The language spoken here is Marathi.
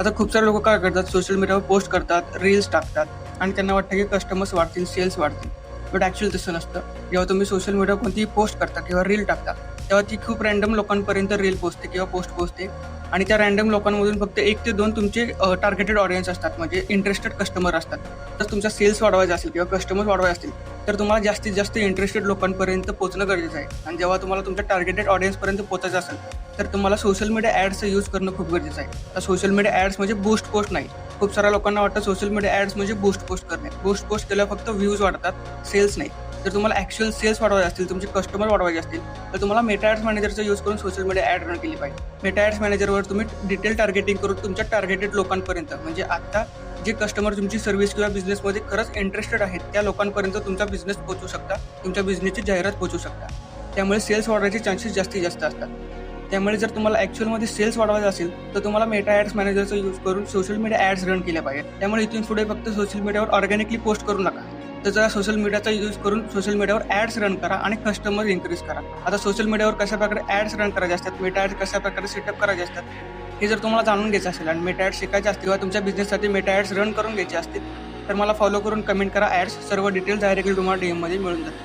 आता खूप सारे लोकं काय करतात, सोशल मीडियावर पोस्ट करतात, रील्स टाकतात आणि त्यांना वाटतं की कस्टमर्स वाढतील, सेल्स वाढतील. बट ॲक्चुअली तसं नसतं. जेव्हा तुम्ही सोशल मीडियावर कोणतीही पोस्ट करता किंवा रील टाकता, तेव्हा ती खूप रँडम लोकांपर्यंत रील पोहोचते किंवा पोस्ट पोहोचते आणि त्या रँडम लोकांमधून फक्त 1 ते 2 तुमचे टार्गेटेड ऑडियन्स असतात, म्हणजे इंटरेस्टेड कस्टमर असतात. जर तुमचा सेल्स वाढवायचा असेल किंवा कस्टमर्स वाढवायचे असतील, तर तुम्हाला जास्तीत जास्त इंटरेस्टेड लोकांपर्यंत पोहोचणं गरजेचं आहे आणि जेव्हा तुम्हाला तुमच्या टार्गेटेड ऑडियन्सपर्यंत पोहोचायचं असेल, तर तुम्हाला सोशल मीडिया ॲड्सचा यूज करणं खूप गरजेचं आहे. तर सोशल मीडिया ॲड्स म्हणजे बूस्ट पोस्ट नाही. खूप साऱ्या लोकांना वाटतं सोशल मीडिया ॲड्स म्हणजे बूस्ट पोस्ट करणे. बूस्ट पोस्ट केल्यावर फक्त व्ह्यूज वाढतात, सेल्स नाही. जर तुम्हाला ॲक्चुअल सेल्स वाढवायचे असतील, तुमचे कस्टमर वाढवायचे असतील, तर तुम्हाला मेटा ॲड्स मॅनेजरचा यूज करून सोशल मीडिया ॲड रन केली पाहिजे. मेटा ॲड्स मॅनेजरवर तुम्ही डिटेल टार्गेटिंग करून तुमच्या टार्गेटेड लोकांपर्यंत, म्हणजे आता जे कस्टमर तुमची सर्व्हिस किंवा बिझनेसमध्ये खरंच इंटरेस्टेड आहेत, त्या लोकांपर्यंत तुमचा बिझनेस पोहोचू शकता, तुमच्या बिझनेसची जाहिरात पोहोचू शकता. त्यामुळे सेल्स वाढवायचे चान्सेस जास्तीत जास्त असतात. त्यामुळे जर तुम्हाला ॲक्चुअलमध्ये सेल्स वाढवायचा असेल, तर तुम्हाला मेटा ॲड्स मॅनेजरचा यूज करून सोशल मीडिया ॲड्स रन केल्या पाहिजेत. त्यामुळे इथून पुढे फक्त सोशल मीडियावर ऑर्गॅनिकली पोस्ट करू नका. तर जरा सोशल मीडियाचा यूज करून सोशल मीडियावर ॲड्स रन करा आणि कस्टमर इन्क्रीज करा. आता सोशल मीडियावर कशाप्रकारे ॲड्स रन करायचे असतात, मेटा ॲड्स कशाप्रकारे सेटअप करायचे असतात, हे जर तुम्हाला जाणून घ्यायचं असेल आणि मेटा ॲड्स शिकायचे असतील किंवा तुमच्या बिझनेससाठी मेटा ॲड्स रन करून घ्यायचे असतील, तर मला फॉलो करून कमेंट करा ॲड्स. सर्व डिटेल्स डायरेक्टली तुम्हाला डीएममध्ये मिळून जातील.